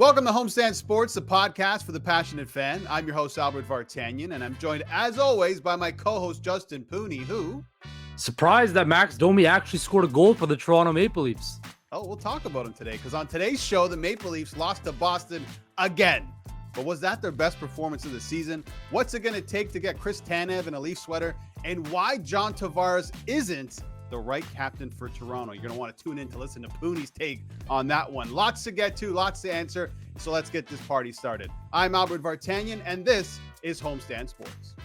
Welcome to Homestand Sports, the podcast for the passionate fan. I'm your host, Albert Vartanian, and I'm joined, as always, by my co-host, Justin Pooni, who... Surprised that Max Domi actually scored a goal for the Toronto Maple Leafs. Oh, we'll talk about him today, because on today's show, the Maple Leafs lost to Boston again. But was that their best performance of the season? What's it going to take to get Chris Tanev in a Leaf sweater? And why John Tavares isn't the right captain for Toronto? You're going to want to tune in to listen to Pooni's take on that one. Lots to get to, lots to answer. So let's get this party started. I'm Albert Vartanian, and this is Homestand Sports.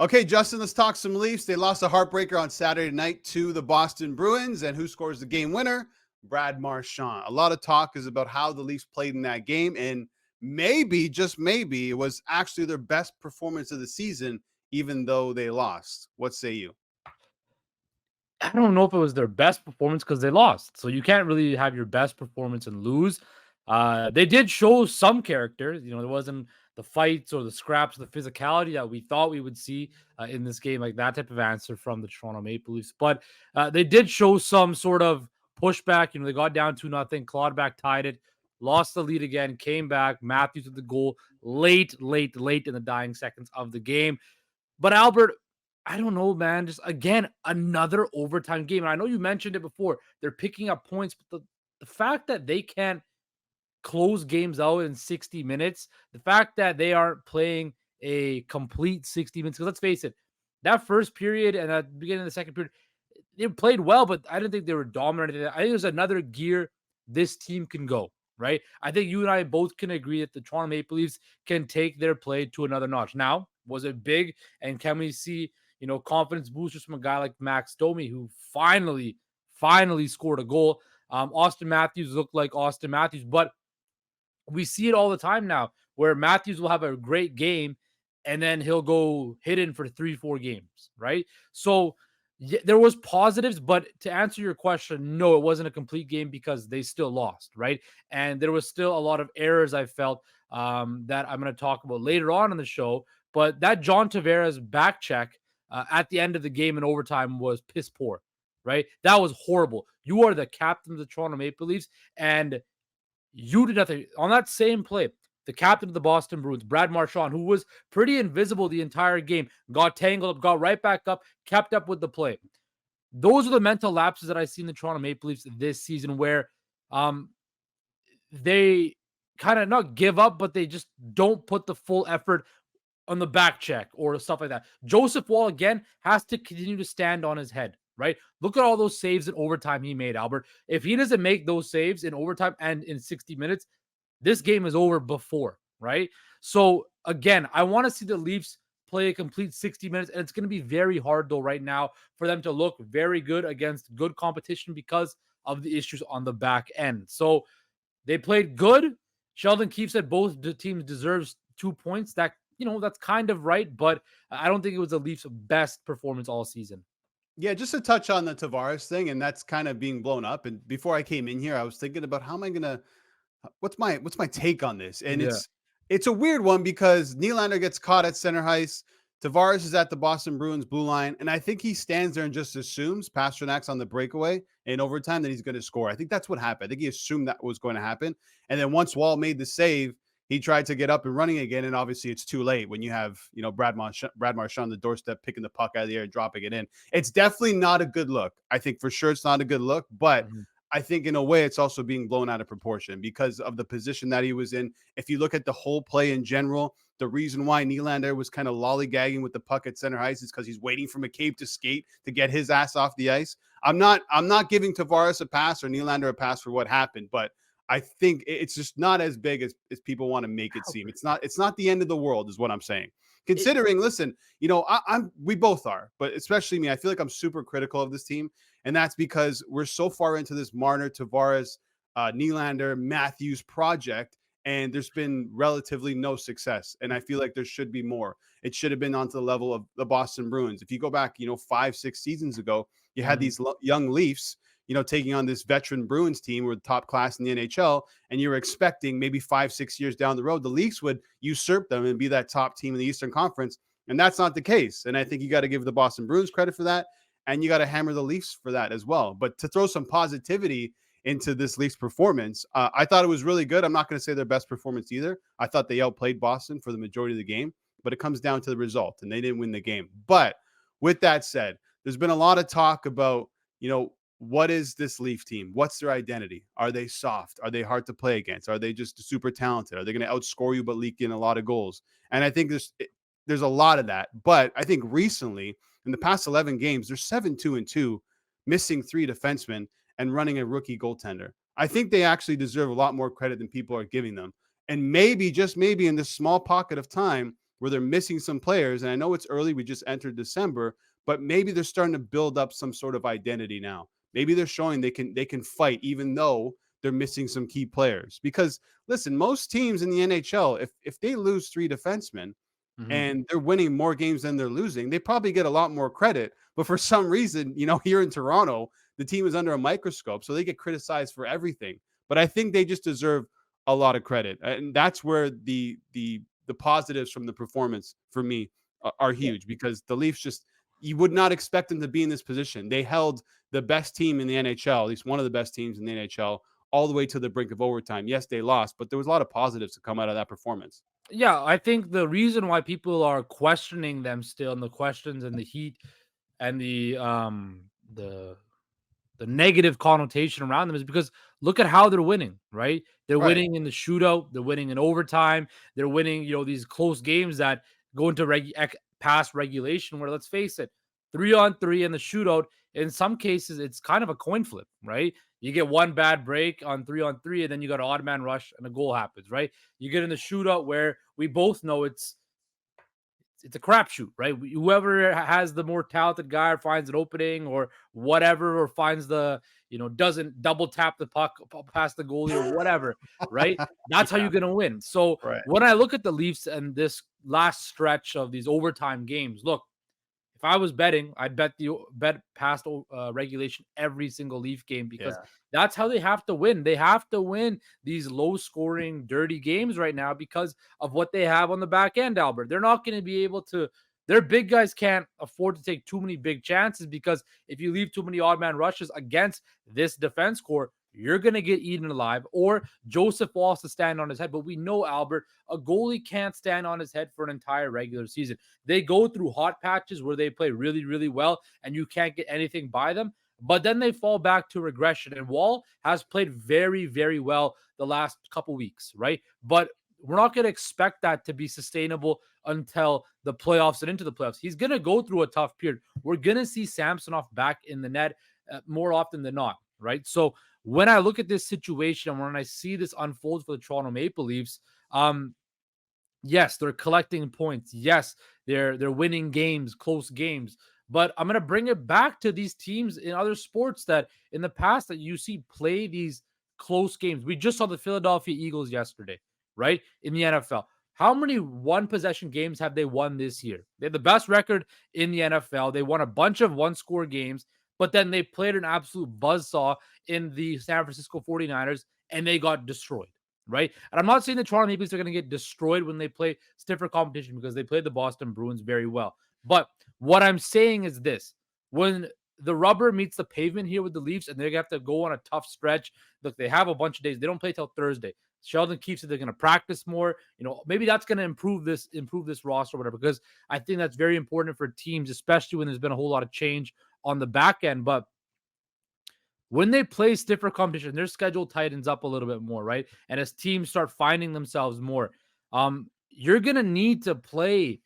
Okay, Justin, let's talk some Leafs. They lost a heartbreaker on Saturday night to the Boston Bruins, and who scores the game winner? Brad Marchand. A lot of talk is about how the Leafs played in that game, and maybe, just maybe, it was actually their best performance of the season, even though they lost. What say you? I don't know if it was their best performance because they lost. So you can't really have your best performance and lose. They did show some character. You know, there wasn't the fights or the scraps, the physicality that we thought we would see in this game, like that type of answer from the Toronto Maple Leafs. But they did show some sort of pushback. You know, they got down 2-0, clawed back, tied it, lost the lead again, came back. Matthews with the goal late in the dying seconds of the game. But Albert, I don't know, man. Just again, another overtime game. And I know you mentioned it before. They're picking up points, but the fact that they can't close games out in 60 minutes, the fact that they aren't playing a complete 60 minutes, because let's face it, that first period and at the beginning of the second period, they played well, but I didn't think they were dominant. I think there's another gear this team can go, right? I think you and I both can agree that the Toronto Maple Leafs can take their play to another notch. Now, was it big? And can we see, you know, confidence boosters from a guy like Max Domi, who finally scored a goal? Austin Matthews looked like Austin Matthews, but we see it all the time now where Matthews will have a great game and then he'll go hidden for 3-4 games, right? So yeah, there was positives, but to answer your question, no, it wasn't a complete game because they still lost, right? And there was still a lot of errors I felt that I'm going to talk about later on in the show. But that John Tavares back check at the end of the game in overtime was piss poor, right? That was horrible. You are the captain of the Toronto Maple Leafs, and you did nothing. On that same play, the captain of the Boston Bruins, Brad Marchand, who was pretty invisible the entire game, got tangled up, got right back up, kept up with the play. Those are the mental lapses that I see in the Toronto Maple Leafs this season where they kind of not give up, but they just don't put the full effort on the back check or stuff like that. Joseph Woll, again, has to continue to stand on his head, right? Look at all those saves in overtime he made, Albert. If he doesn't make those saves in overtime and in 60 minutes, this game is over before, right? So, again, I want to see the Leafs play a complete 60 minutes, and it's going to be very hard, though, right now for them to look very good against good competition because of the issues on the back end. So, they played good. Sheldon Keefe said both the teams deserves 2 points. That, you know, that's kind of right, but I don't think it was the Leafs' best performance all season. Yeah, just to touch on the Tavares thing, and that's kind of being blown up. And before I came in here, I was thinking about how am I going to what's my take on this? And Yeah. it's a weird one because Nylander gets caught at center ice. Tavares is at the Boston Bruins blue line, and I think he stands there and just assumes Pasternak's on the breakaway in overtime that he's going to score. I think that's what happened. I think he assumed that was going to happen, and then once Wall made the save, he tried to get up and running again, and obviously it's too late when you have, you know, Brad Marchand on the doorstep picking the puck out of the air and dropping it in. It's definitely not a good look. I think for sure it's not a good look, but I think in a way it's also being blown out of proportion because of the position that he was in. If you look at the whole play in general, the reason why Nylander was kind of lollygagging with the puck at center ice is because he's waiting for McCabe to skate to get his ass off the ice. I'm not giving Tavares a pass or Nylander a pass for what happened, but I think it's just not as big as people want to make it seem. It's not the end of the world is what I'm saying. Considering, listen, you know, we both are, but especially me, I feel like I'm super critical of this team. And that's because we're so far into this Marner, Tavares, Nylander, Matthews project, and there's been relatively no success. And I feel like there should be more. It should have been onto the level of the Boston Bruins. If you go back, you know, 5-6 seasons ago, you had these young Leafs, you know, taking on this veteran Bruins team with top class in the NHL, and you were expecting maybe 5-6 years down the road, the Leafs would usurp them and be that top team in the Eastern Conference. And that's not the case. And I think you got to give the Boston Bruins credit for that. and you got to hammer the Leafs for that as well. But to throw some positivity into this Leafs performance, I thought it was really good. I'm not going to say their best performance either. I thought they outplayed Boston for the majority of the game, but it comes down to the result, and they didn't win the game. But with that said, there's been a lot of talk about, what is this Leaf team? What's their identity? Are they soft? Are they hard to play against? Are they just super talented? Are they going to outscore you but leak in a lot of goals? And I think there's a lot of that. But I think recently, in the past 11 games, they're 7-2-2, missing 3 defensemen and running a rookie goaltender. I think they actually deserve a lot more credit than people are giving them. And maybe, just maybe, in this small pocket of time where they're missing some players, and I know it's early, we just entered December, but maybe they're starting to build up some sort of identity now. Maybe they're showing they can fight even though they're missing some key players. Because listen, most teams in the NHL, if they lose 3 defensemen and they're winning more games than they're losing, they probably get a lot more credit. But for some reason, here in Toronto, the team is under a microscope, so they get criticized for everything. But I think they just deserve a lot of credit, and that's where the positives from the performance for me are huge, because the Leafs just, you would not expect them to be in this position. They held the best team in the NHL, at least one of the best teams in the NHL, all the way to the brink of overtime. Yes, they lost, but there was a lot of positives to come out of that performance. Yeah, I think the reason why people are questioning them still, and the questions and the heat and the negative connotation around them, is because look at how they're winning, right? They're Right. winning in the shootout, they're winning in overtime, they're winning, these close games that go into past regulation, where, let's face it, 3-on-3 in the shootout, in some cases, it's kind of a coin flip, right? You get one bad break on 3-on-3, and then you got an odd man rush and a goal happens, right? You get in the shootout where we both know it's a crapshoot, right? Whoever has the more talented guy, or finds an opening or whatever, or finds doesn't double tap the puck past the goalie or whatever, right? That's how Yeah. you're going to win. So Right. when I look at the Leafs and this last stretch of these overtime games, look, if I was betting, I'd bet past regulation every single Leaf game, because Yeah. that's how they have to win. They have to win these low-scoring, dirty games right now because of what they have on the back end, Albert. They're not going to be able to. Their big guys can't afford to take too many big chances, because if you leave too many odd man rushes against this defense core, you're going to get eaten alive, or Joseph wants to stand on his head. But we know, Albert, a goalie can't stand on his head for an entire regular season. They go through hot patches where they play really, really well and you can't get anything by them, but then they fall back to regression. And Wall has played very, very well the last couple weeks, right? But we're not going to expect that to be sustainable until the playoffs and into the playoffs. He's going to go through a tough period. We're going to see Samsonov back in the net more often than not, right? So when I look at this situation and when I see this unfold for the Toronto Maple Leafs, yes, they're collecting points. Yes, they're winning games, close games. But I'm gonna bring it back to these teams in other sports that in the past that you see play these close games. We just saw the Philadelphia Eagles yesterday, right? In the NFL. How many one possession games have they won this year? They have the best record in the NFL. They won a bunch of one score games, but then they played an absolute buzzsaw in the San Francisco 49ers and they got destroyed, right? And I'm not saying the Toronto Maple Leafs are going to get destroyed when they play stiffer competition, because they played the Boston Bruins very well. But what I'm saying is this: when the rubber meets the pavement here with the Leafs and they have to go on a tough stretch, look, they have a bunch of days. They don't play till Thursday. Sheldon Keefe said they're going to practice more. Maybe that's going to improve this roster or whatever, because I think that's very important for teams, especially when there's been a whole lot of change on the back end. But when they play stiffer competition, their schedule tightens up a little bit more, right? And as teams start finding themselves more, you're going to need to play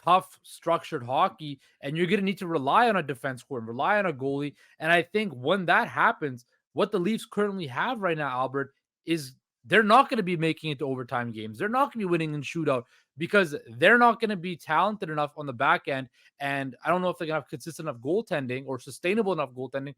tough, structured hockey, and you're going to need to rely on a defense core and rely on a goalie. And I think when that happens, what the Leafs currently have right now, Albert, is they're not going to be making it to overtime games. They're not going to be winning in shootout, because they're not going to be talented enough on the back end. And I don't know if they're going to have consistent enough goaltending or sustainable enough goaltending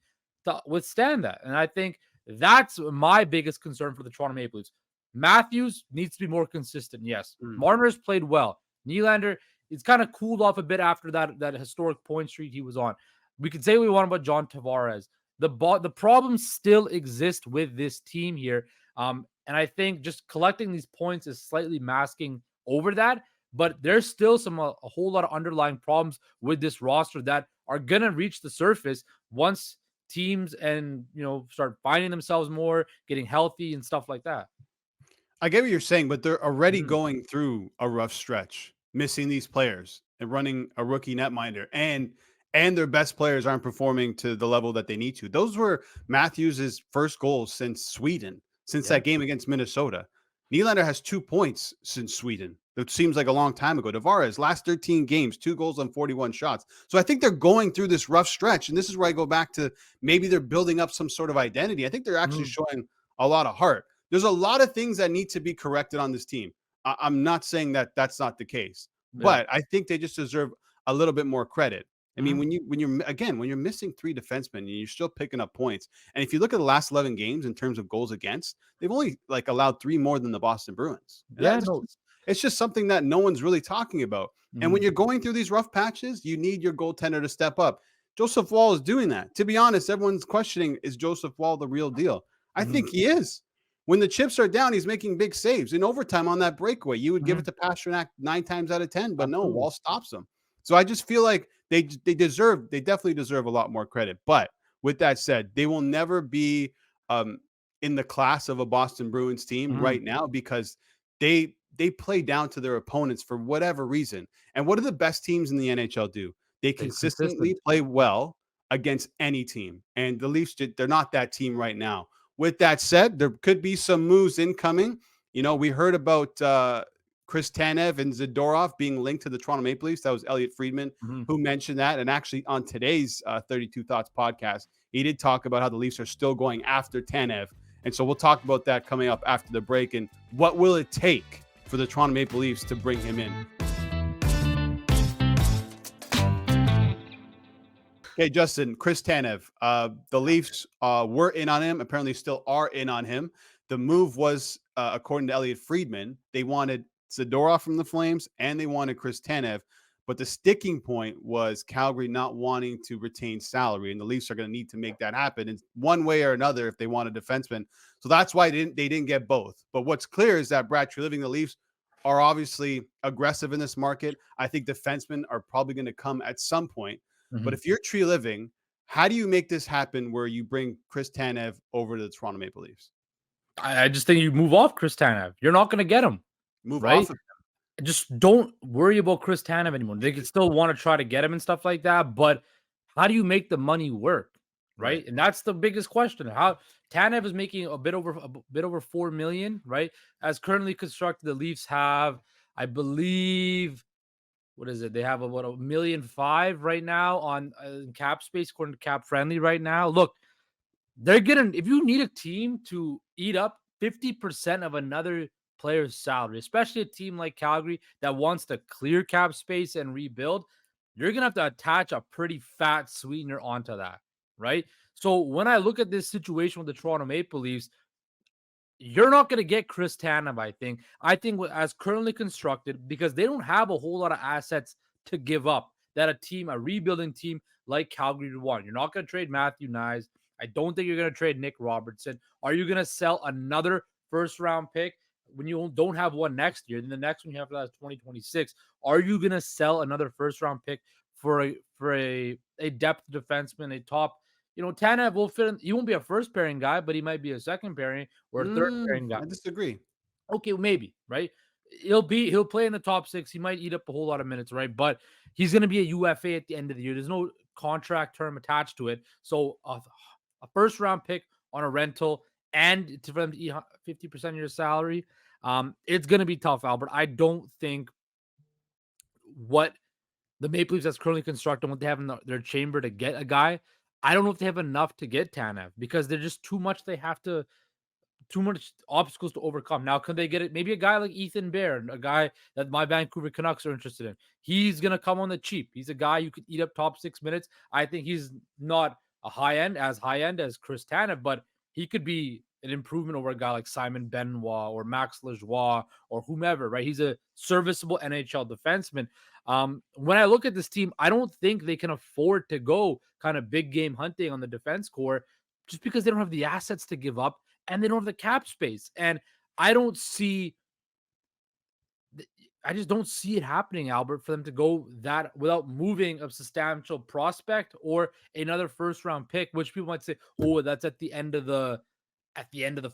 to withstand that. And I think that's my biggest concern for the Toronto Maple Leafs. Matthews needs to be more consistent. Yes. Marner's played well. Nylander, he's kind of cooled off a bit after that historic point streak he was on. We could say what we want about John Tavares. The problems still exist with this team here. And I think just collecting these points is slightly masking over that. But there's still a whole lot of underlying problems with this roster that are gonna reach the surface once teams and start finding themselves more, getting healthy and stuff like that. I get what you're saying, but they're already Mhm. going through a rough stretch, missing these players and running a rookie netminder, and their best players aren't performing to the level that they need to. Those were Matthews' first goals since Sweden, since Yeah. that game against Minnesota. Nylander has 2 points since Sweden. It seems like a long time ago. Tavares, last 13 games, 2 goals on 41 shots. So I think they're going through this rough stretch. And this is where I go back to maybe they're building up some sort of identity. I think they're actually Mhm. showing a lot of heart. There's a lot of things that need to be corrected on this team. I'm not saying that that's not the case, Yeah. but I think they just deserve a little bit more credit. I mean, Mhm. when you're missing three defensemen and you're still picking up points, and if you look at the last 11 games in terms of goals against, they've only like allowed three more than the Boston Bruins. And Yeah, no. it's just something that no one's really talking about. And when Mhm. you're going through these rough patches, you need your goaltender to step up. Joseph Wall is doing that. To be honest, everyone's questioning, is Joseph Wall the real deal? I Mhm. think he is. When the chips are down, he's making big saves. In overtime on that breakaway, you would give Mhm. it to Pastrnak 9 times out of 10, but no, Absolutely. Wall stops him. So I just feel like they definitely deserve a lot more credit. But with that said, they will never be um, in the class of a Boston Bruins team Mhm. right now because they play down to their opponents for whatever reason. And what do the best teams in the NHL do? They They're consistently consistent. play well against any team. And the Leafs, they're not that team right now. With that said, there could be some moves incoming. We heard about Chris Tanev and Zadorov being linked to the Toronto Maple Leafs. That was Elliot Friedman Mhm. who mentioned that. And actually, on today's 32 Thoughts podcast, he did talk about how the Leafs are still going after Tanev. And so we'll talk about that coming up after the break. And what will it take for the Toronto Maple Leafs to bring him in? Okay, Justin, Chris Tanev. The Leafs were in on him, apparently still are in on him. The move was, according to Elliot Friedman, they wanted Zadorov from the Flames and they wanted Chris Tanev. But the sticking point was Calgary not wanting to retain salary, and the Leafs are going to need to make that happen in one way or another if they want a defenseman. So that's why they didn't get both. But what's clear is that Brad Treliving, the Leafs are obviously aggressive in this market. I think defensemen are probably going to come at some point. But Mhm. if you're Treliving, how do you make this happen where you bring Chris Tanev over to the Toronto Maple Leafs? I just think you move off Chris Tanev. You're not gonna get him, Move right? off of Just don't worry about Chris Tanev anymore. They can still want to try to get him and stuff like that, but how do you make the money work, right. right? And that's the biggest question. How Tanev is making a bit over 4 million, right? As currently constructed, the Leafs have, I believe, what is it? They have about 1,500,000 right now on cap space, according to Cap Friendly right now. Look, they're gonna if you need a team to eat up 50% of another player's salary, especially a team like Calgary that wants to clear cap space and rebuild, you're gonna have to attach a pretty fat sweetener onto that, right? So when I look at this situation with the Toronto Maple Leafs, you're not going to get Chris Tanev, I think. I think as currently constructed, because they don't have a whole lot of assets to give up that a rebuilding team like Calgary would want. You're not going to trade Matthew Nyes. I don't think you're going to trade Nick Robertson. Are you going to sell another first round pick when you don't have one next year? Then the next one you have is 2026. Are you going to sell another first round pick for a depth defenseman, a top? Tanev will fit in. He won't be a first pairing guy, but he might be a second pairing or a third pairing guy. I disagree. Okay, maybe, right? He'll play in the top six. He might eat up a whole lot of minutes, right? But he's gonna be a UFA at the end of the year. There's no contract term attached to it. So a first round pick on a rental and for them to eat 50% of your salary, it's gonna be tough, Albert. I don't think what the Maple Leafs that's currently constructed, what they have in their chamber to get a guy. I don't know if they have enough to get Tanev because they're just too much. They have to too much obstacles to overcome. Now, can they get it? Maybe a guy like Ethan Bear, a guy that my Vancouver Canucks are interested in. He's gonna come on the cheap. He's a guy you could eat up top 6 minutes. I think he's not as high end as Chris Tanev, but he could be an improvement over a guy like Simon Benoit or Max Lajoie or whomever, right? He's a serviceable NHL defenseman. When I look at this team, I don't think they can afford to go kind of big game hunting on the defense core just because they don't have the assets to give up and they don't have the cap space. And I don't see I just don't see it happening, Albert, for them to go that without moving a substantial prospect or another first round pick, which people might say, oh, that's at the end of the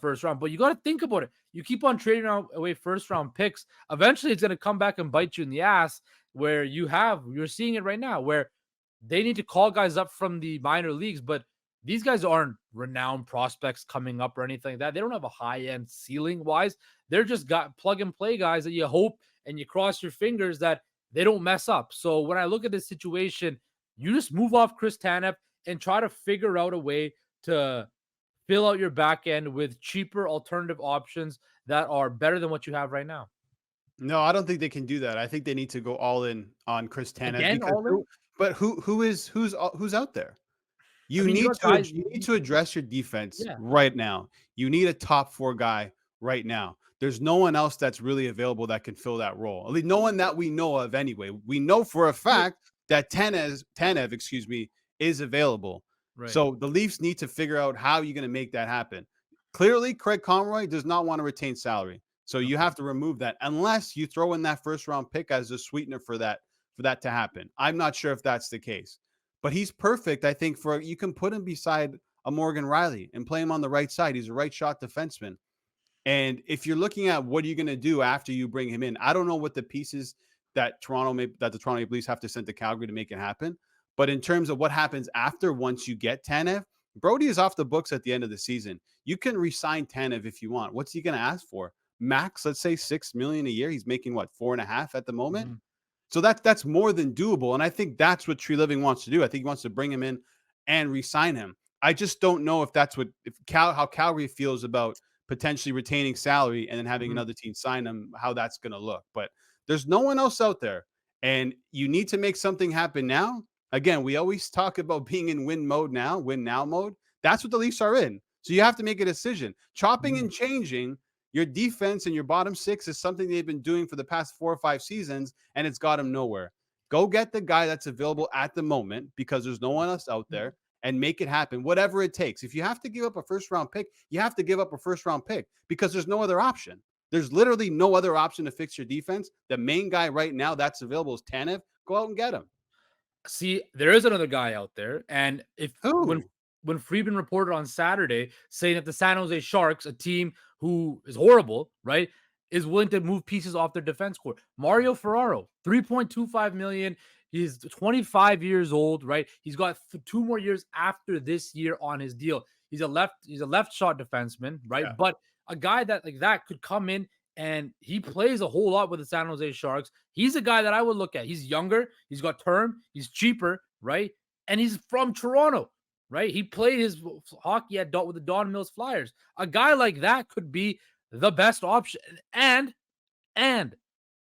first round. But you got to think about it. You keep on trading away first round picks. Eventually, it's going to come back and bite you in the ass. Where you're seeing it right now, where they need to call guys up from the minor leagues, but these guys aren't renowned prospects coming up or anything like that. They don't have a high end ceiling wise. They're just got plug and play guys that you hope and you cross your fingers that they don't mess up. So when I look at this situation, you just move off Chris Tanev and try to figure out a way to fill out your back end with cheaper alternative options that are better than what you have right now. No, I don't think they can do that. I think they need to go all in on Chris Tanev Again, because all in. who's out there? I You mean, you need got to guys. you need to address your defense Yeah. right now. You need a top 4 guy right now. There's no one else that's really available that can fill that role. At least no one that we know of anyway. We know for a fact that Tanev, excuse me, is available. Right. So the Leafs need to figure out how you're going to make that happen. Clearly, Craig Conroy does not want to retain salary. So you have to remove that unless you throw in that first round pick as a sweetener for that to happen. I'm not sure if that's the case. But he's perfect, I think, for you can put him beside a Morgan Riley and play him on the right side. He's a right shot defenseman. And if you're looking at what are you going to do after you bring him in, I don't know what the pieces that the Toronto Maple Leafs have to send to Calgary to make it happen. But in terms of what happens after once you get Tanev, Brody is off the books at the end of the season. You can re-sign Tanev if you want. What's he going to ask for? Max, let's say $6 million a year. He's making what, 4.5 at the moment. Mhm. So that's more than doable. And I think that's what Treliving wants to do. I think he wants to bring him in and re-sign him. I just don't know if that's how Calgary feels about potentially retaining salary and then having Mhm. another team sign him, how that's going to look. But there's no one else out there. And you need to make something happen now. Again, we always talk about being in win now mode. That's what the Leafs are in. So you have to make a decision. Chopping Mhm. and changing your defense and your bottom 6 is something they've been doing for the past 4 or 5 seasons, and it's got them nowhere. Go get the guy that's available at the moment because there's no one else out there and make it happen, whatever it takes. If you have to give up a first round pick, you have to give up a first round pick because there's no other option. There's literally no other option to fix your defense. The main guy right now that's available is Tanev. Go out and get him. See, there is another guy out there, and if Who? when Friedman reported on Saturday saying that the San Jose Sharks, a team who is horrible, right, is willing to move pieces off their defense core. Mario Ferraro, 3.25 million. He's 25 years old, right? He's got 2 more years after this year on his deal. He's a left shot defenseman, right? Yeah. But a guy that like that could come in and he plays a whole lot with the San Jose Sharks. He's a guy that I would look at. He's younger, he's got term, he's cheaper, right? And he's from Toronto, right? He played his hockey with the Don Mills Flyers. A guy like that could be the best option. And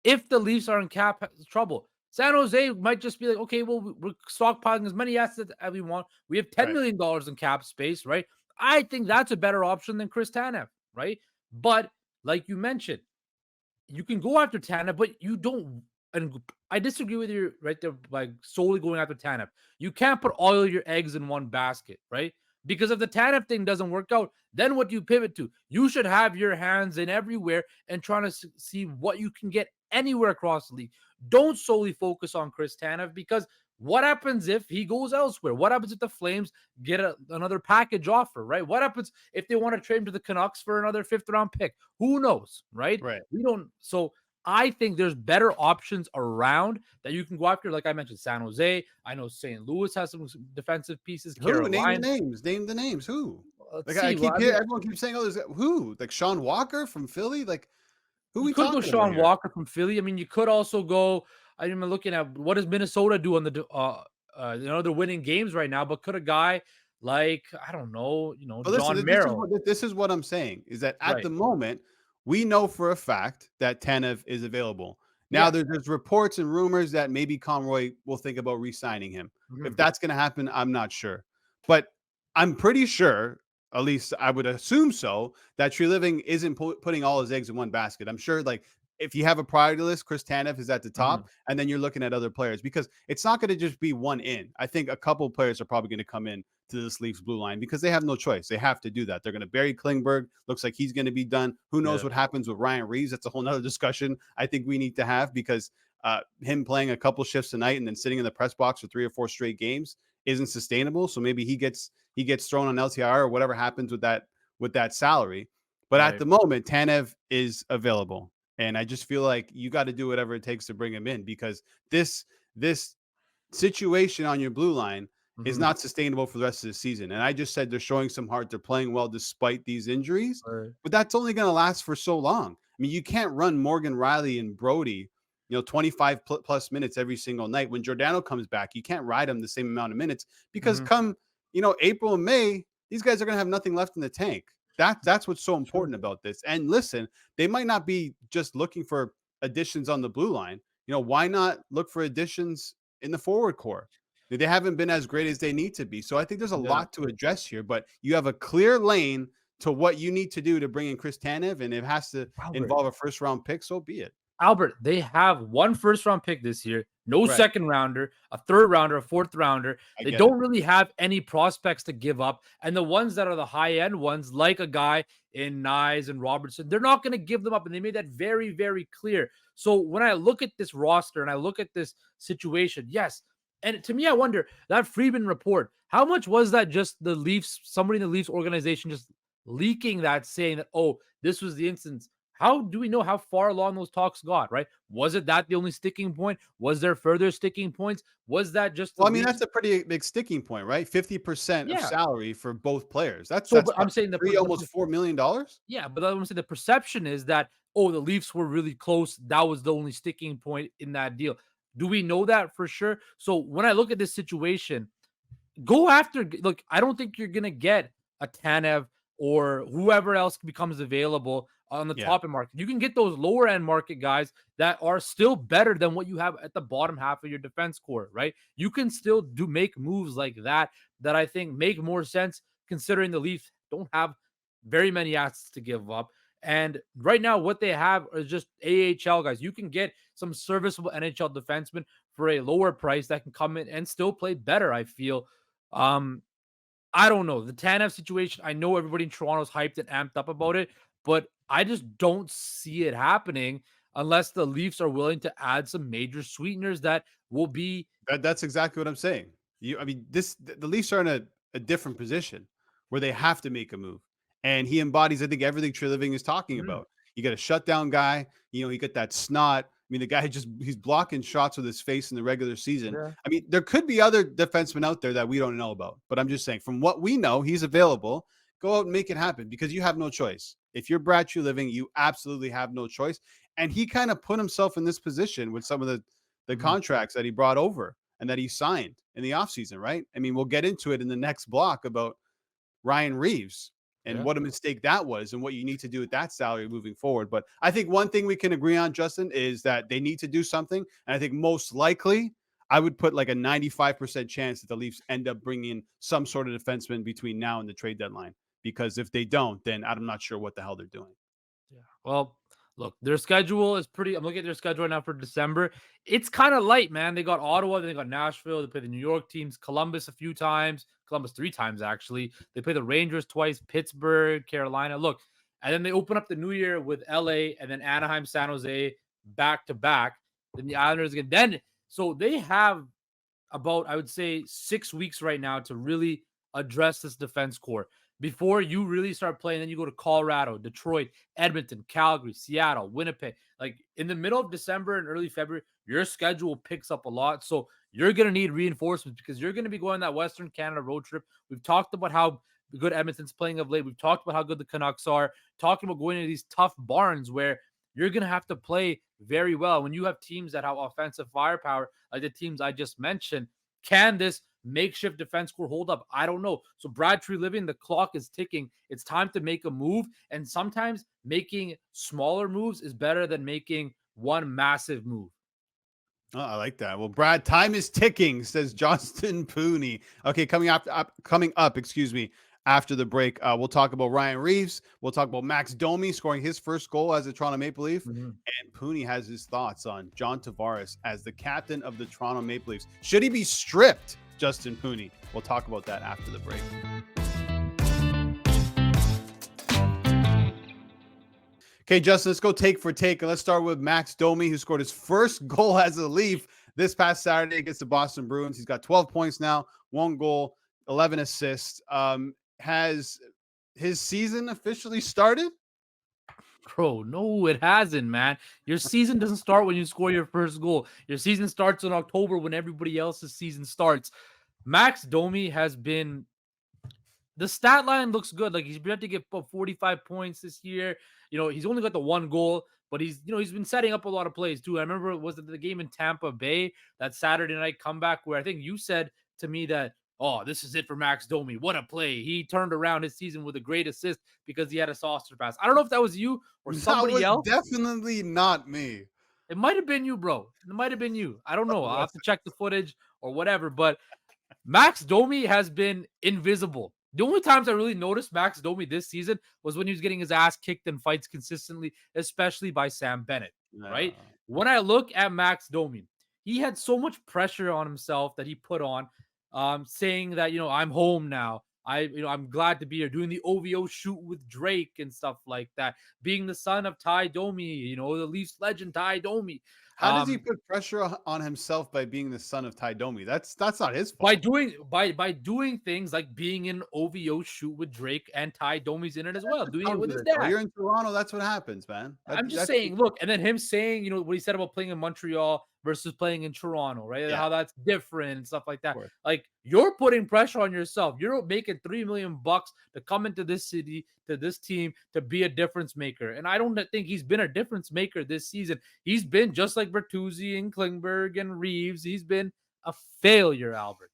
if the Leafs are in cap trouble, San Jose might just be like, okay, well, we're stockpiling as many assets as we want. We have $10 Right. million in cap space, right? I think that's a better option than Chris Tanev, right? But like you mentioned, you can go after Tanev, but you don't. And I disagree with you right there by solely going after Tanev. You can't put all your eggs in one basket, right? Because if the Tanev thing doesn't work out, then what do you pivot to? You should have your hands in everywhere and trying to see what you can get anywhere across the league. Don't solely focus on Chris Tanev because what happens if he goes elsewhere? What happens if the Flames get another package offer, right? What happens if they want to trade him to the Canucks for another 5th round pick? Who knows, right? Right. We don't. So I think there's better options around that you can go after. Like I mentioned, San Jose. I know St. Louis has some defensive pieces. Who? Name the Carolina. names. Name the names. Who? Let's Like I see. Well, keep I hearing mean, everyone keeps saying, "Oh, there's who?" Like Sean Walker from Philly. Like who are you we could go talking about Sean here? Walker from Philly. I mean, you could also go. I'm looking at what does Minnesota do on the they're winning games right now, but could a guy like I don't know, But listen, John Merrill, this is what I'm saying is that at right? the moment we know for a fact that Tanev is available. Now Yeah. there's reports and rumors that maybe Conroy will think about re-signing him. If Mhm. that's going to happen, I'm not sure, but I'm pretty sure. At least I would assume so. That Treliving isn't putting all his eggs in one basket. I'm sure, like if you have a priority list, Chris Tanev is at the top, Mhm. and then you're looking at other players because it's not going to just be one in. I think a couple players are probably going to come in to this Leafs blue line because they have no choice. They have to do that. They're going to bury Klingberg. Looks like he's going to be done. Who knows what happens with Ryan Reaves? That's a whole nother discussion I think we need to have because him playing a couple shifts a night and then sitting in the press box for 3 or 4 straight games isn't sustainable. So maybe he gets thrown on LTIR or whatever happens with that salary. But at the moment, Tanev is available. And I just feel like you got to do whatever it takes to bring him in because this situation on your blue line is not sustainable for the rest of the season. And I just said they're showing some heart. They're playing well despite these injuries, but that's only going to last for so long. I mean, you can't run Morgan Riley and Brody, 25 plus minutes every single night. When Giordano comes back, you can't ride him the same amount of minutes because come, April and May, these guys are going to have nothing left in the tank. That's what's so important about this. And listen, they might not be just looking for additions on the blue line. Why not look for additions in the forward core? They haven't been as great as they need to be. So I think there's a lot to address here, but you have a clear lane to what you need to do to bring in Chris Tanev, and it has to involve a first-round pick, so be it. Albert, they have 1 first-round pick this year, no second rounder, a third rounder, a fourth rounder. They don't really have any prospects to give up. And the ones that are the high-end ones, like a guy in Nyes and Robertson, they're not going to give them up. And they made that very, very clear. So when I look at this roster and I look at this situation, yes. And to me, I wonder, that Friedman report, how much was that just the Leafs, somebody in the Leafs organization just leaking that, saying that, oh, this was the instance? How do we know how far along those talks got, right? Was it that the only sticking point? Was there further sticking points? Was that just... Well, I mean, that's a pretty big sticking point, right? 50% of salary for both players. That's I'm saying almost $4 million. Yeah, but I'm saying the perception is that, oh, the Leafs were really close. That was the only sticking point in that deal. Do we know that for sure? So when I look at this situation, go after... Look, I don't think you're going to get a Tanev or whoever else becomes available on the top end market. You can get those lower end market guys that are still better than what you have at the bottom half of your defense core, right? You can still make moves like that I think make more sense considering the Leafs don't have very many assets to give up. And right now, what they have is just AHL guys. You can get some serviceable NHL defensemen for a lower price that can come in and still play better, I feel. I don't know. The Tanev situation, I know everybody in Toronto is hyped and amped up about it, but I just don't see it happening unless the Leafs are willing to add some major sweeteners that will be... That's exactly what I'm saying. The Leafs are in a different position where they have to make a move. And he embodies, I think, everything Treliving is talking about. You got a shutdown guy. You got that snot. I mean, the guy he's blocking shots with his face in the regular season. Yeah. I mean, there could be other defensemen out there that we don't know about. But I'm just saying, from what we know, he's available. Go out and make it happen because you have no choice. If you're Brad Treliving, you absolutely have no choice. And he kind of put himself in this position with some of the contracts that he brought over and that he signed in the offseason, right? I mean, we'll get into it in the next block about Ryan Reaves and what a mistake that was and what you need to do with that salary moving forward. But I think one thing we can agree on, Justin, is that they need to do something. And I think most likely I would put like a 95% chance that the Leafs end up bringing some sort of defenseman between now and the trade deadline. Because if they don't, then I'm not sure what the hell they're doing. Yeah. Well, look, their schedule is pretty... I'm looking at their schedule right now for December. It's kind of light, man. They got Ottawa, then they got Nashville. They play the New York teams, Columbus a few times. Columbus 3 times, actually. They play the Rangers twice, Pittsburgh, Carolina. Look, and then they open up the new year with LA and then Anaheim, San Jose, back-to-back. Then the Islanders again. So they have about, I would say, 6 weeks right now to really address this defense core before you really start playing. Then you go to Colorado, Detroit, Edmonton, Calgary, Seattle, Winnipeg. Like in the middle of December and early February, your schedule picks up a lot. So you're going to need reinforcements because you're going to be going on that Western Canada road trip. We've talked about how good Edmonton's playing of late. We've talked about how good the Canucks are, talking about going into these tough barns where you're going to have to play very well. When you have teams that have offensive firepower, like the teams I just mentioned, can this makeshift defense core hold up? I don't know. So Brad Treliving, the clock is ticking. It's time to make a move. And sometimes making smaller moves is better than making one massive move. Oh, I like that. Well, Brad, time is ticking, says Justin Pooni. Okay, coming up, after the break, we'll talk about Ryan Reaves. We'll talk about Max Domi scoring his first goal as a Toronto Maple Leaf. And Pooni has his thoughts on John Tavares as the captain of the Toronto Maple Leafs. Should he be stripped Justin Pooni. We'll talk about that after the break. Okay, Justin, let's go take for take. And let's start with Max Domi, who scored his first goal as a Leaf this past Saturday against the Boston Bruins. He's got 12 points now, 1 goal, 11 assists. Has his season officially started? Bro, no, it hasn't, man. Your season doesn't start when you score your first goal. Your season starts in October when everybody else's season starts. Max Domi has been the stat line looks good. Like he's about to get 45 points this year. He's only got the 1 goal, but he's been setting up a lot of plays too. I remember was it the game in Tampa Bay, that Saturday night comeback where I think you said to me that, oh, this is it for Max Domi. What a play. He turned around his season with a great assist because he had a saucer pass. I don't know if that was you or somebody else. Definitely not me. It might have been you, bro. It might have been you. I don't know. I'll have to check the footage or whatever, but Max Domi has been invisible. The only times I really noticed Max Domi this season was when he was getting his ass kicked in fights consistently, especially by Sam Bennett, right? When I look at Max Domi, he had so much pressure on himself that he put on, saying that, I'm home now. I'm glad to be here, doing the OVO shoot with Drake and stuff like that, being the son of Ty Domi, the Leafs legend Ty Domi. How does he put pressure on himself by being the son of Ty Domi? That's not his fault. By doing things like being in OVO shoot with Drake and Ty Domi's in it as well, doing it with his dad. You're in Toronto, that's what happens, man. I'm just saying, look, and then him saying, what he said about playing in Montreal versus playing in Toronto, right? Yeah. How that's different and stuff like that. Like, you're putting pressure on yourself. You're making $3 million to come into this city, to this team, to be a difference maker. And I don't think he's been a difference maker this season. He's been just like Bertuzzi and Klingberg and Reaves. He's been a failure, Albert.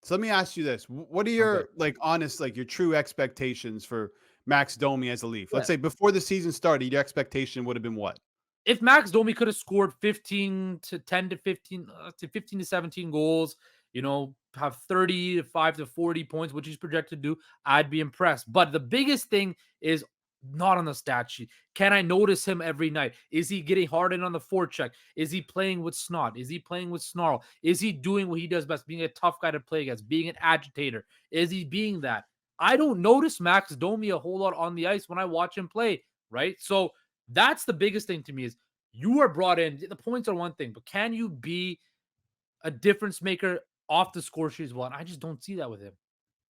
So let me ask you this. What are your honest, your true expectations for Max Domi as a Leaf? Let's say before the season started, your expectation would have been what? If Max Domi could have scored 15 to 17 goals, have 35 to 40 points, which he's projected to do, I'd be impressed. But the biggest thing is not on the stat sheet. Can I notice him every night? Is he getting hard in on the forecheck? Is he playing with snot? Is he playing with snarl? Is he doing what he does best, being a tough guy to play against, being an agitator? Is he being that? I don't notice Max Domi a whole lot on the ice when I watch him play, right? So that's the biggest thing to me is you are brought in. The points are one thing, but can you be a difference maker off the score sheet as well? And I just don't see that with him.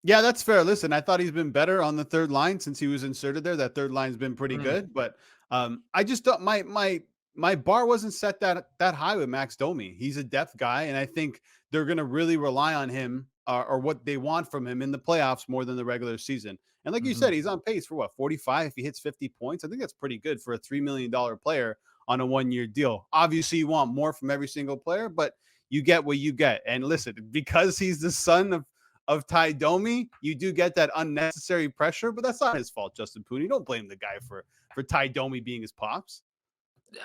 Yeah, that's fair. Listen, I thought he's been better on the third line since he was inserted there. That third line's been pretty good, but I just thought my bar wasn't set that high with Max Domi. He's a depth guy, and I think they're going to really rely on him or what they want from him in the playoffs more than the regular season. And like you said, he's on pace for 45 if he hits 50 points. I think that's pretty good for a $3 million player on a 1-year deal. Obviously, you want more from every single player, but you get what you get. And listen, because he's the son of Ty Domi, you do get that unnecessary pressure, but that's not his fault, Justin Pooni. Don't blame the guy for Ty Domi being his pops.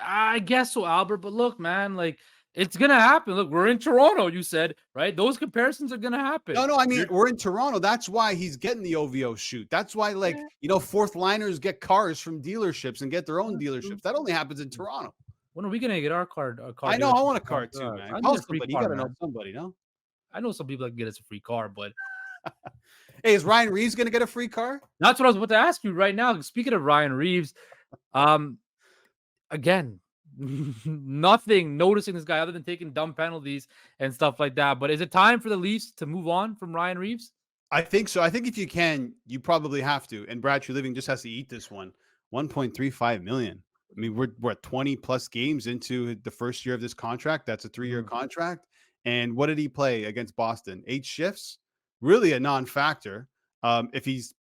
I guess so, Albert. But look, man, it's going to happen. Look, we're in Toronto, you said, right? Those comparisons are going to happen. No, I mean, we're in Toronto. That's why he's getting the OVO shoot. That's why, fourth liners get cars from dealerships and get their own dealerships. That only happens in Toronto. When are we going to get our car? I know. I want a car too, man. Call somebody. You got to know somebody, no? I know some people that can get us a free car, but hey, is Ryan Reaves going to get a free car? That's what I was about to ask you right now. Speaking of Ryan Reaves, again, nothing noticing this guy other than taking dumb penalties and stuff like that. But is it time for the Leafs to move on from Ryan Reaves? I think so. I think if you can, you probably have to. And Brad Treliving just has to eat this one. $1.35 million. I mean, we're 20 plus games into the first year of this contract. That's a 3-year contract. And what did he play against Boston? 8 shifts, really a non-factor. If he's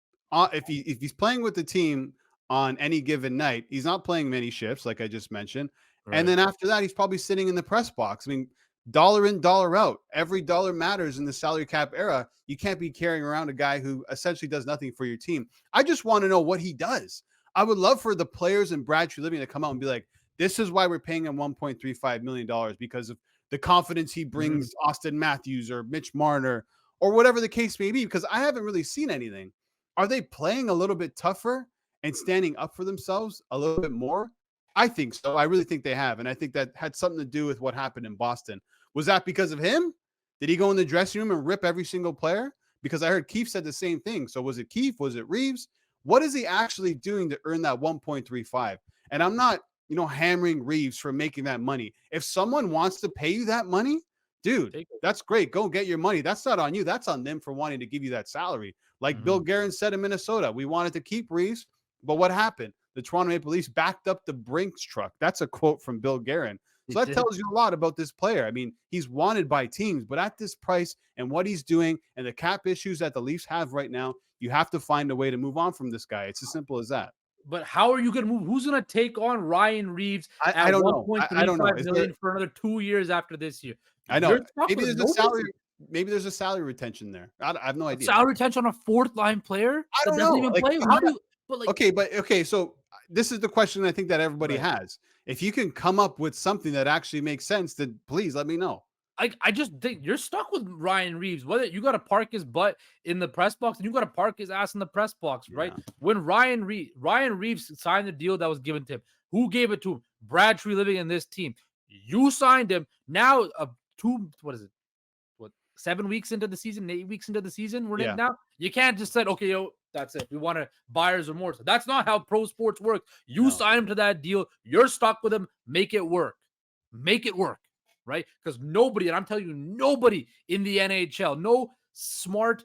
playing with the team on any given night, he's not playing many shifts, like I just mentioned. Right. And then after that, he's probably sitting in the press box. I mean, dollar in, dollar out. Every dollar matters in the salary cap era. You can't be carrying around a guy who essentially does nothing for your team. I just want to know what he does. I would love for the players and Brad Treliving to come out and be like, this is why we're paying him $1.35 million because of the confidence he brings Austin Matthews or Mitch Marner or whatever the case may be, because I haven't really seen anything. Are they playing a little bit tougher and standing up for themselves a little bit more? I think so. I really think they have. And I think that had something to do with what happened in Boston. Was that because of him? Did he go in the dressing room and rip every single player? Because I heard Keefe said the same thing. So was it Keefe? Was it Reaves? What is he actually doing to earn that 1.35? And I'm not, hammering Reaves for making that money. If someone wants to pay you that money, dude, Take it. that's great. Go get your money. That's not on you. That's on them for wanting to give you that salary. Like Bill Guerin said in Minnesota, we wanted to keep Reaves, but what happened? The Toronto Maple Leafs backed up the Brinks truck. That's a quote from Bill Guerin. So that tells you a lot about this player. I mean, he's wanted by teams, but at this price and what he's doing and the cap issues that the Leafs have right now, you have to find a way to move on from this guy. It's as simple as that. But how are you going to move? Who's going to take on Ryan Reaves I at don't know. I don't know. 1.35 million for another 2 years after this year? I know. You're stuck Maybe with there's a salary. Maybe there's a salary retention there. I have no idea. salary retention on a fourth line player I that don't doesn't know. even Like, play. How do you? But like, okay. So this is the question I think that everybody Right. has. If you can come up with something that actually makes sense, then please let me know. I just think you're stuck with Ryan Reaves. Whether you got to park his butt in the press box and you got to park his ass in the press box, right? Yeah. When Ryan Reaves signed the deal that was given to him, who gave it to him? Brad Treliving and this team. You signed him. Now, what is it? 7 weeks into the season, 8 weeks into the season, we're in now. You can't just say, okay, that's it. We want to buyer's remorse. That's not how pro sports work. You sign him to that deal. You're stuck with him. Make it work. Make it work. Right? Because nobody, and I'm telling you, nobody in the NHL, no smart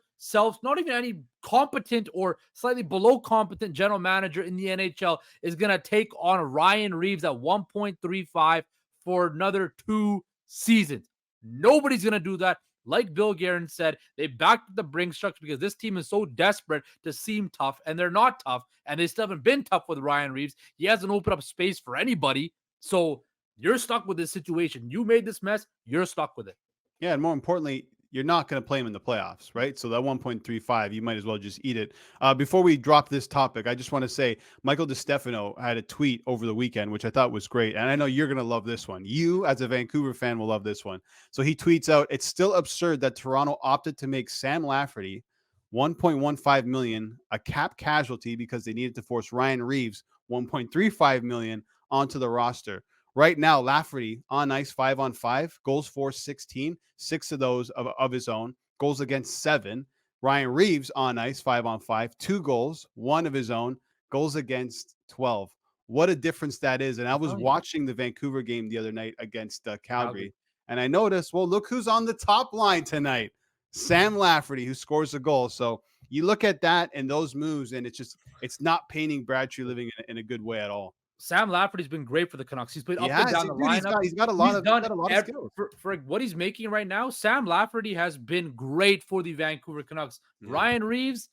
not even any competent or slightly below competent general manager in the NHL is going to take on Ryan Reaves at 1.35 for another 2 seasons. Nobody's going to do that. Like Bill Guerin said, they backed the Brinks structure because this team is so desperate to seem tough, and they're not tough, and they still haven't been tough with Ryan Reaves. He hasn't opened up space for anybody. So you're stuck with this situation. You made this mess. You're stuck with it. Yeah, and more importantly, you're not going to play him in the playoffs, right? So that 1.35, you might as well just eat it. Before we drop this topic, I just want to say Michael DiStefano had a tweet over the weekend, which I thought was great. And I know you're going to love this one. You, as a Vancouver fan, will love this one. So he tweets out, "It's still absurd that Toronto opted to make Sam Lafferty 1.15 million a cap casualty because they needed to force Ryan Reaves 1.35 million onto the roster. Right now, Lafferty on ice 5-on-5, goals for 16, 6 of those of his own, goals against 7. Ryan Reaves on ice 5-on-5, 2 goals, 1 of his own, goals against 12. What a difference that is. And I was watching the Vancouver game the other night against Calgary, and I noticed, well, look who's on the top line tonight. Sam Lafferty, who scores a goal. So you look at that and those moves, and it's not painting Brad Treliving in a good way at all. Sam Lafferty's been great for the Canucks. He's played up and down the lineup. He's got a lot of skills. For what he's making right now, Sam Lafferty has been great for the Vancouver Canucks. Yeah. Ryan Reaves,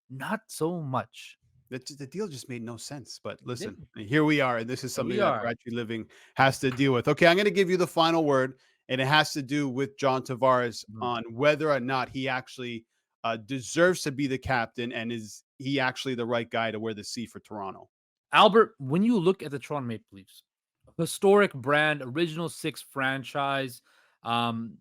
not so much. The deal just made no sense. But listen, here we are, and this is something that Brad Treliving has to deal with. Okay, I'm going to give you the final word, and it has to do with John Tavares on whether or not he actually deserves to be the captain, and is he actually the right guy to wear the C for Toronto. Albert, when you look at the Toronto Maple Leafs, historic brand, original 6 franchise, some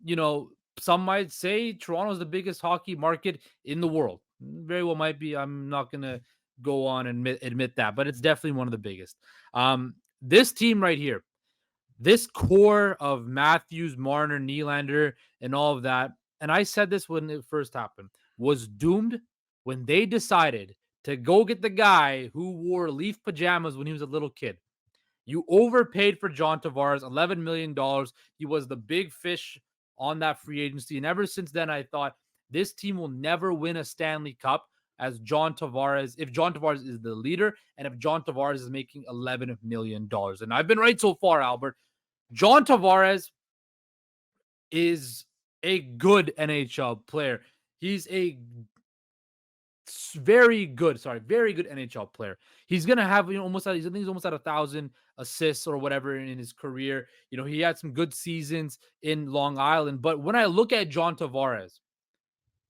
might say Toronto is the biggest hockey market in the world. Very well might be. I'm not going to go on and admit that, but it's definitely one of the biggest. This team right here, this core of Matthews, Marner, Nylander, and all of that, and I said this when it first happened, was doomed when they decided to go get the guy who wore Leaf pajamas when he was a little kid. You overpaid for John Tavares, $11 million. He was the big fish on that free agency. And ever since then, I thought this team will never win a Stanley Cup as John Tavares, if John Tavares is the leader and if John Tavares is making $11 million. And I've been right so far, Albert. John Tavares is a good NHL player. He's a very good NHL player. He's gonna have he's almost at 1,000 assists or whatever in his career. He had some good seasons in Long Island. But when I look at John Tavares,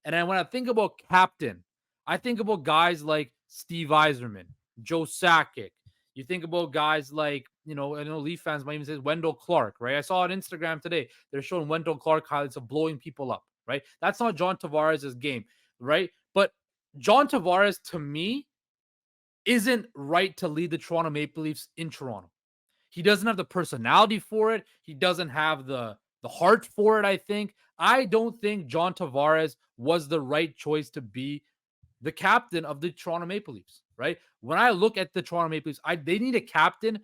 and when I think about captain, I think about guys like Steve Yzerman, Joe Sakic. You think about guys like, I know Leaf fans might even say Wendell Clark, right? I saw on Instagram today, they're showing Wendell Clark highlights of blowing people up, right? That's not John Tavares' game, right? But John Tavares, to me, isn't right to lead the Toronto Maple Leafs in Toronto. He doesn't have the personality for it. He doesn't have the the heart for it, I think. I don't think John Tavares was the right choice to be the captain of the Toronto Maple Leafs, right? When I look at the Toronto Maple Leafs, they need a captain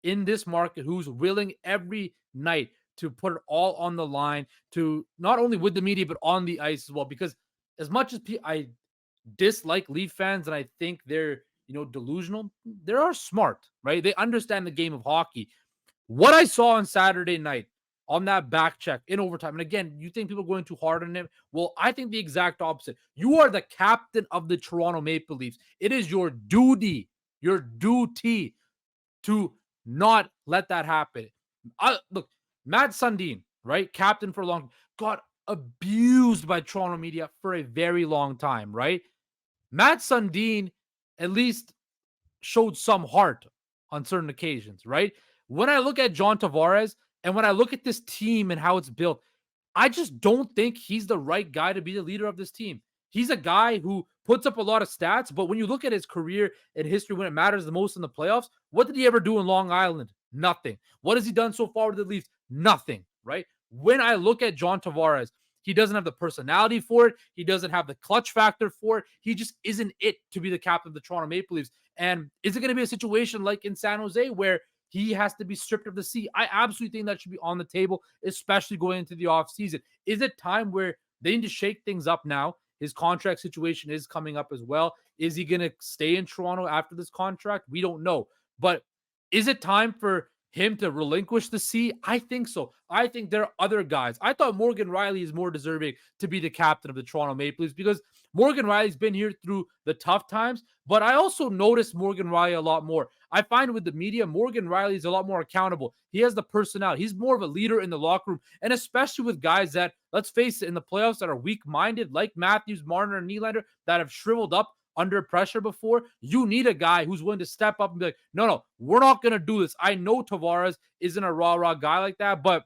in this market who's willing every night to put it all on the line, to not only with the media, but on the ice as well. Because as much as I dislike Leaf fans and I think they're, delusional, they are smart, right? They understand the game of hockey. What I saw on Saturday night on that back check in overtime, and again, you think people are going too hard on him. Well, I think the exact opposite. You are the captain of the Toronto Maple Leafs. It is your duty to not let that happen. Look, Matt Sundin, right? Captain for a long, got abused by Toronto media for a very long time, right? Matt Sundin at least showed some heart on certain occasions, right? When I look at John Tavares and when I look at this team and how it's built, I just don't think he's the right guy to be the leader of this team. He's a guy who puts up a lot of stats, but when you look at his career and history when it matters the most in the playoffs, what did he ever do in Long Island? Nothing. What has he done so far with the Leafs? Nothing, right? When I look at John Tavares, he doesn't have the personality for it. He doesn't have the clutch factor for it. He just isn't it to be the captain of the Toronto Maple Leafs. And is it going to be a situation like in San Jose where he has to be stripped of the C? I absolutely think that should be on the table, especially going into the offseason. Is it time where they need to shake things up now? His contract situation is coming up as well. Is he going to stay in Toronto after this contract? We don't know. But is it time for him to relinquish the C? I think so. I think there are other guys. I thought Morgan Riley is more deserving to be the captain of the Toronto Maple Leafs because Morgan Riley's been here through the tough times, but I also noticed Morgan Riley a lot more. I find with the media, Morgan Riley is a lot more accountable. He has the personality. He's more of a leader in the locker room, and especially with guys that, let's face it, in the playoffs that are weak-minded, like Matthews, Marner, and Nylander, that have shriveled up under pressure before. You need a guy who's willing to step up and be like, no, we're not going to do this. I know Tavares isn't a rah-rah guy like that, but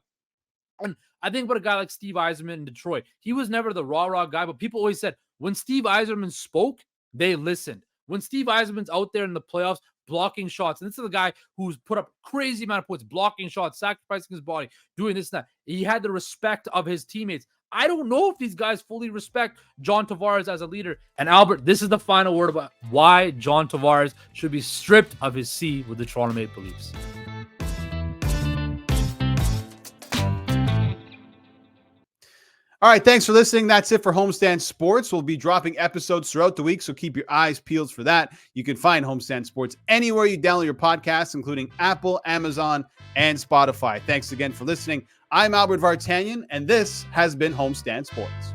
and I think about a guy like Steve Yzerman in Detroit. He was never the rah-rah guy, but people always said when Steve Yzerman spoke, they listened. When Steve Yzerman's out there in the playoffs blocking shots, and this is a guy who's put up crazy amount of points, blocking shots, sacrificing his body, doing this and that. He had the respect of his teammates. I don't know if these guys fully respect John Tavares as a leader. And Albert, this is the final word about why John Tavares should be stripped of his C with the Toronto Maple Leafs. All right, thanks for listening. That's it for Homestand Sports. We'll be dropping episodes throughout the week, so keep your eyes peeled for that. You can find Homestand Sports anywhere you download your podcasts, including Apple, Amazon, and Spotify. Thanks again for listening. I'm Albert Vartanian, and this has been Homestand Sports.